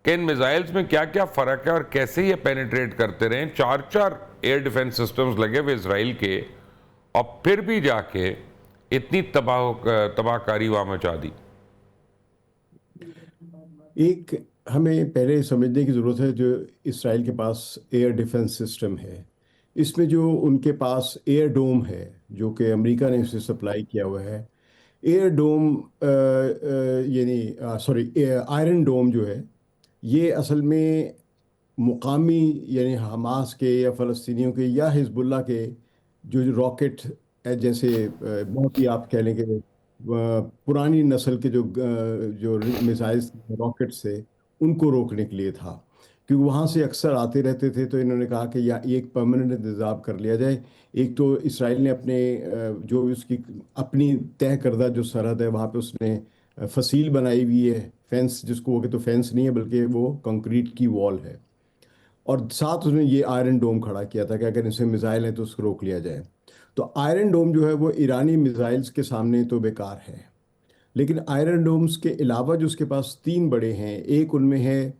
कि इन मिसाइल्स में क्या क्या फ़र्क है और कैसे ये पेनिट्रेट करते रहे। चार चार एयर डिफेंस सिस्टम्स लगे हुए इसराइल के, और फिर भी जाके इतनी तबाहकारी वहाँ मचा दी। एक हमें पहले समझने की ज़रूरत है जो इसराइल के पास एयर डिफेंस सिस्टम है, इसमें जो उनके पास एयर डोम है जो कि अमेरिका ने उसे सप्लाई किया हुआ है। एयर डोम यानी सॉरी आयरन डोम जो है, ये असल में मुकामी यानी हमास के या फ़लस्तीनियों के या हिजबुल्लाह के जो रॉकेट जैसे बहुत ही आप कह लें कि पुरानी नस्ल के जो मिसाइल्स रॉकेट्स थे उनको रोकने के लिए था। क्योंकि वहाँ से अक्सर आते रहते थे, तो इन्होंने कहा कि या एक परमानेंट इंतज़ाम कर लिया जाए। एक तो इसराइल ने अपने जो उसकी अपनी तय करदा जो सरहद है वहाँ पे उसने फसील बनाई हुई है, फेंस जिसको वो, कि तो फेंस नहीं है बल्कि वो कंक्रीट की वॉल है। और साथ उसने ये आयरन डोम खड़ा किया था कि अगर इनसे मिसाइल है तो उसको रोक लिया जाए। तो आयरन डोम जो है वो ईरानी मिसाइल्स के सामने तो बेकार है। लेकिन आयरन डोम्स के अलावा जो उसके पास तीन बड़े हैं, एक उनमें है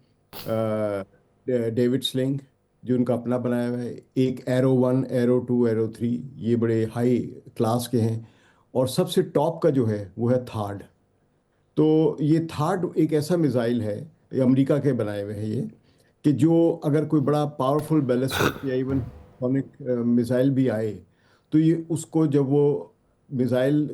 डेविड स्लिंग जो उनका अपना बनाया हुआ है, एक arrow one, arrow two, arrow three, ये बड़े हाई क्लास के हैं। और सबसे टॉप का जो है वो है थार्ड। तो ये थार्ड एक ऐसा मिसाइल है, ये अमेरिका के बनाए हुए हैं ये, कि जो अगर कोई बड़ा पावरफुल बैलिस्टिक या इवन सॉनिक मिसाइल भी आए, तो ये उसको जब वो मिसाइल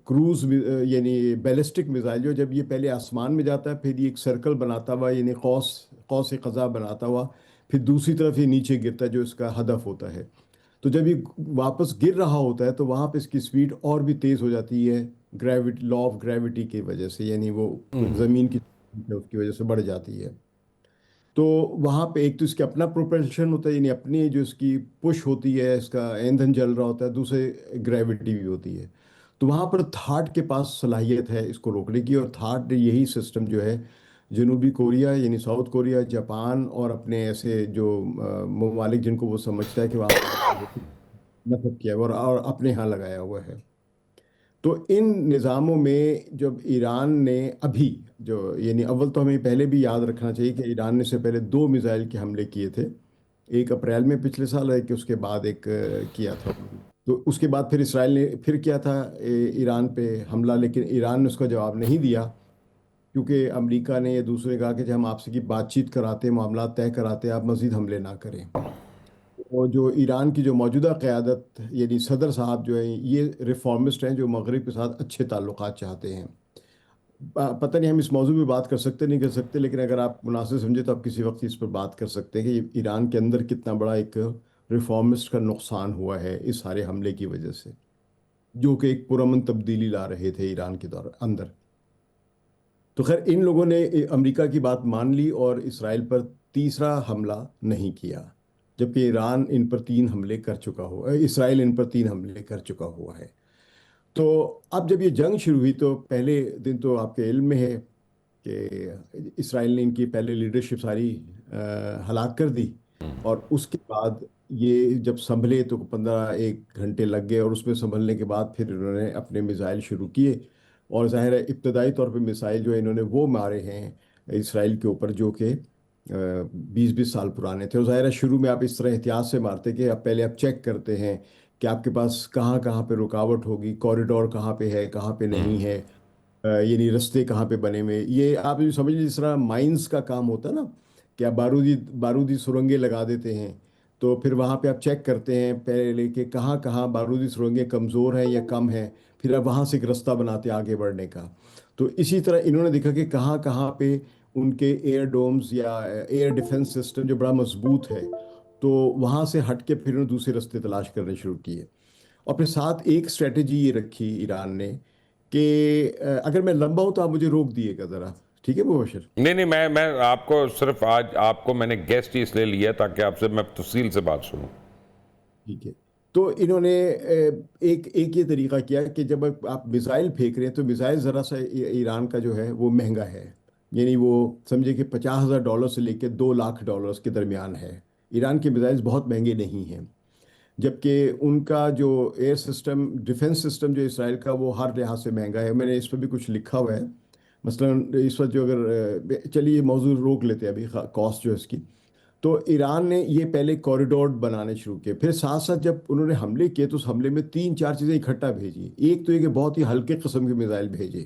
क्रूज यानी बैलिस्टिक मिसाइल जो जब ये पहले आसमान में जाता है, फिर ये एक सर्कल बनाता हुआ यानी कौस कौस क़ज़ा बनाता हुआ फिर दूसरी तरफ ये नीचे गिरता है जो इसका हदफ होता है। तो जब ये वापस गिर रहा होता है तो वहाँ पे इसकी स्पीड और भी तेज़ हो जाती है, ग्रेविटी लॉ ऑफ ग्रेविटी की वजह से, यानी वो ज़मीन की उसकी वजह से बढ़ जाती है। तो वहाँ पे एक तो इसका अपना प्रोपल्शन होता है, यानी अपनी जो इसकी पुश होती है, इसका ईंधन जल रहा होता है, दूसरे ग्रेविटी भी होती है। तो वहाँ पर थार्ड के पास सलाहियत है इसको रोकने की, और थार्ड यही सिस्टम जो है जनूबी कोरिया यानी साउथ कोरिया, जापान और अपने ऐसे जो ममालिक जिनको वो समझता है कि वहाँ पर नफरत किया हुआ और अपने यहाँ लगाया हुआ है। तो इन निज़ामों में जब ईरान ने अभी जो यानी अव्वल तो हमें पहले भी याद रखना चाहिए कि ईरान ने से पहले दो मिसाइल के हमले किए थे। एक अप्रैल में पिछले साल है कि उसके बाद एक किया था। तो उसके बाद फिर इसराइल ने फिर किया था ईरान पे हमला, लेकिन ईरान ने उसका जवाब नहीं दिया, क्योंकि अमेरिका ने या दूसरे ने कहा कि जब हम आपसे की बातचीत कराते, मामला तय कराते, आप मजीद हमले ना करें। और जो ईरान की जो मौजूदा क़यादत यानी सदर साहब जो है ये रिफॉर्मिस्ट हैं जो मगरब के साथ अच्छे ताल्लुकात चाहते हैं। पता नहीं हम इस मौजू पे बात कर सकते नहीं कर सकते, लेकिन अगर आप मुनासिब समझे तो आप किसी वक्त इस पर बात कर सकते हैं कि ये ईरान के अंदर कितना बड़ा एक रिफॉर्मिस्ट का नुकसान हुआ है इस सारे हमले की वजह से, जो कि एक पुरअमन तब्दीली ला रहे थे ईरान के दौर अंदर। तो खैर इन लोगों ने अमेरिका की बात मान ली और इसराइल पर तीसरा हमला नहीं किया, जबकि ईरान इन पर तीन हमले कर चुका हुआ है, इसराइल इन पर तीन हमले कर चुका हुआ है। तो अब जब ये जंग शुरू हुई तो पहले दिन तो आपके इल्म में है कि इसराइल ने इनकी पहले लीडरशिप सारी हलाक कर दी। और उसके बाद ये जब संभले तो 15 एक घंटे लग गए, और उसमें संभलने के बाद फिर इन्होंने अपने मिसाइल शुरू किए। और जाहिर है इब्तदाई तौर पे मिसाइल जो है इन्होंने वो मारे हैं इसराइल के ऊपर जो कि 20-20 साल पुराने थे। और जाहिर है शुरू में आप इस तरह एहतियात से मारते कि आप पहले आप चेक करते हैं कि आपके पास कहाँ कहाँ पे रुकावट होगी, कॉरिडोर कहाँ पे है कहाँ पे नहीं है, यानी रास्ते कहाँ पे बने हुए, ये आप ये समझ लीजिए जिस तरह माइंस का काम होता है ना, कि आप बारूदी बारूदी सुरंगें लगा देते हैं। तो फिर वहाँ पे आप चेक करते हैं पहले कि कहाँ कहाँ बारूदी सुरंगें कमज़ोर हैं या कम हैं, फिर आप वहाँ से एक रास्ता बनाते हैं आगे बढ़ने का। तो इसी तरह इन्होंने देखा कि कहाँ कहाँ पे उनके एयर डोम्स या एयर डिफेंस सिस्टम जो बड़ा मजबूत है, तो वहाँ से हट के फिर उन्होंने दूसरे रास्ते तलाश करने शुरू किए। और फिर साथ एक स्ट्रेटजी ये रखी ईरान ने कि अगर मैं लंबा हूं तो आप मुझे रोक दिएगा ज़रा, ठीक है मुबशर? नहीं नहीं, मैं आपको सिर्फ आज आपको मैंने गेस्ट ही इसलिए लिया ताकि आपसे मैं तफसील से बात सुनूं। ठीक है। तो इन्होंने एक एक ये तरीका किया कि जब आप मिसाइल फेंक रहे हैं तो मिसाइल ज़रा सा ईरान का जो है वो महंगा है, यानी वो समझे कि $50,000 से लेकर $2 लाख के दरमियान है। ईरान के मिसाइल्स बहुत महंगे नहीं हैं, जबकि उनका जो एयर सिस्टम डिफेंस सिस्टम जो इसराइल का वो हर लिहाज से महंगा है। मैंने इस पर भी कुछ लिखा हुआ है। मसलन इस वक्त जो अगर चलिए मौजूद रोक लेते हैं अभी कॉस्ट जो है इसकी। तो ईरान ने ये पहले कॉरिडोर बनाने शुरू किए, फिर साथ साथ जब उन्होंने हमले किए तो उस हमले में तीन चार चीज़ें इकट्ठा भेजी। एक तो ये कि बहुत ही हल्के किस्म के मिसाइल भेजे,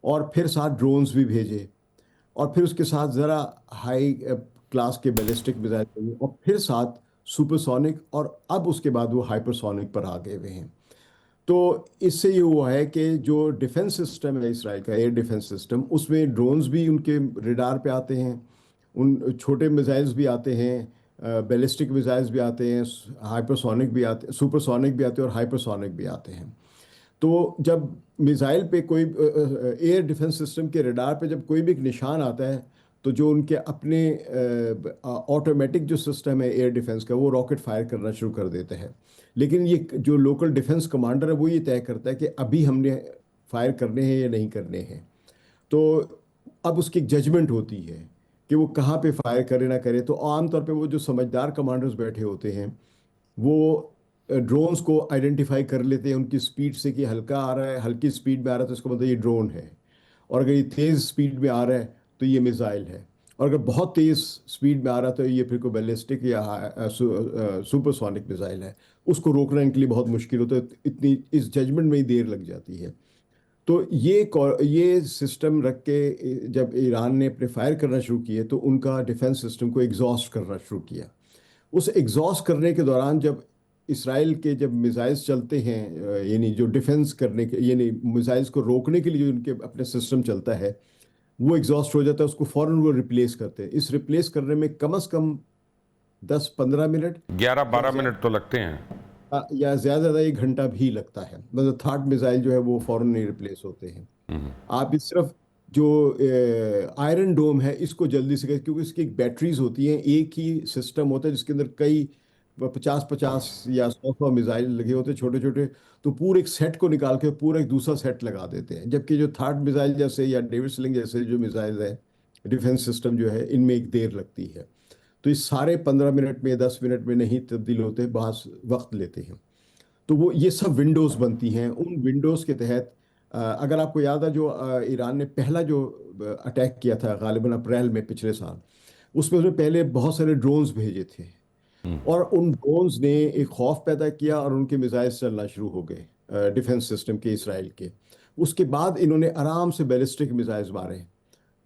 और फिर साथ ड्रोन्स भी भेजे, और फिर उसके साथ ज़रा हाई क्लास के बैलिस्टिक मिसाइल भेजे, और फिर साथ सुपरसोनिक, और अब उसके बाद वो हाइपरसोनिक पर आ गए हुए हैं। तो इससे ये हुआ है कि जो डिफेंस सिस्टम है इसराइल का, एयर डिफेंस सिस्टम, उसमें ड्रोन्स भी उनके रडार पे आते हैं, उन छोटे मिसाइल्स भी आते हैं, बैलिस्टिक मिसाइल्स भी आते हैं, हाइपरसोनिक भी आते, सुपरसोनिक भी आते हैं, और हाइपरसोनिक भी आते हैं। तो जब मिसाइल पे कोई एयर डिफेंस सिस्टम के रडार पे जब कोई भी एक निशान आता है, तो जो उनके अपने ऑटोमेटिक जो सिस्टम है एयर डिफेंस का, वो रॉकेट फायर करना शुरू कर देता है। लेकिन ये जो लोकल डिफेंस कमांडर है वो ये तय करता है कि अभी हमने फायर करने हैं या नहीं करने हैं। तो अब उसकी एक जजमेंट होती है कि वो कहाँ पे फायर करे ना करे। तो आमतौर पे वो जो समझदार कमांडर्स बैठे होते हैं, वो ड्रोन्स को आइडेंटिफाई कर लेते हैं उनकी स्पीड से कि हल्का आ रहा है, हल्की स्पीड में आ रहा है तो इसका मतलब ये ड्रोन है, और अगर ये तेज़ स्पीड में आ रहा है तो ये मिसाइल है, और अगर बहुत तेज़ स्पीड में आ रहा है तो ये फिर कोई बैलिस्टिक या सुपरसोनिक मिसाइल है। उसको रोकना इनके लिए बहुत मुश्किल होता है, इतनी इस जजमेंट में ही देर लग जाती है। तो ये सिस्टम रख के जब ईरान ने अपने फायर करना शुरू किए तो उनका डिफेंस सिस्टम को एग्जॉस्ट करना शुरू किया। उस एग्जॉस्ट करने के दौरान जब इसराइल के जब मिसाइल्स चलते हैं, यानी जो डिफेंस करने के, यानी मिसाइल्स को रोकने के लिए जो उनके अपने सिस्टम चलता है, वो एग्जॉस्ट हो जाता है, उसको फौरन वो रिप्लेस करते हैं। इस रिप्लेस करने में कम से कम 10-15 मिनट, ग्यारह या बारह मिनट तो लगते हैं। या ज़्यादा 1 घंटा भी लगता है। मतलब थर्ड मिसाइल जो है वो फौरन नहीं रिप्लेस होते हैं। आप इस सिर्फ जो आयरन डोम है इसको जल्दी से क्योंकि इसकी एक बैटरीज होती हैं, एक ही सिस्टम होता है जिसके अंदर कई 50-50 या 100-100 मिसाइल लगे होते हैं छोटे छोटे। तो पूरे एक सेट को निकाल के पूरा एक दूसरा सेट लगा देते हैं, जबकि जो थर्ड मिसाइल जैसे या डेविड स्लिंग जैसे जो मिसाइल है डिफेंस सिस्टम जो है, इनमें एक देर लगती है। तो इस सारे 15 मिनट में 10 मिनट में नहीं तब्दील होते, बहुत वक्त लेते हैं। तो वो ये सब विंडोज़ बनती हैं। उन विंडोज़ के तहत अगर आपको याद है जो ईरान ने पहला जो अटैक किया था गालिबन अप्रैल में पिछले साल, उसमें उसने पहले बहुत सारे ड्रोन्स भेजे थे, और उन ड्रोन्स ने एक खौफ पैदा किया और उनके मिसाइल चलना शुरू हो गए डिफेंस सिस्टम के इसराइल के। उसके बाद इन्होंने आराम से बैलिस्टिक मिसाइल्स मारे,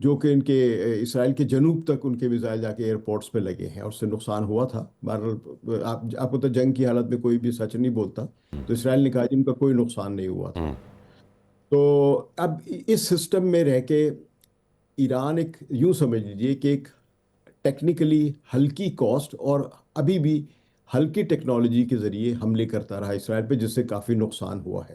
जो कि इनके इसराइल के जनूब तक उनके मिसाइल जाके एयरपोर्ट्स पे लगे हैं, और उससे नुकसान हुआ था। बहरहाल आपको तो जंग की हालत में कोई भी सच नहीं बोलता, तो इसराइल ने कहा कि इनका कोई नुकसान नहीं हुआ था। तो अब इस सिस्टम में रह के ईरान एक यूं समझ लीजिए कि एक टेक्निकली हल्की कॉस्ट और अभी भी हल्की टेक्नोलॉजी के जरिए हमले करता रहा इसराइल पे, जिससे काफ़ी नुकसान हुआ है।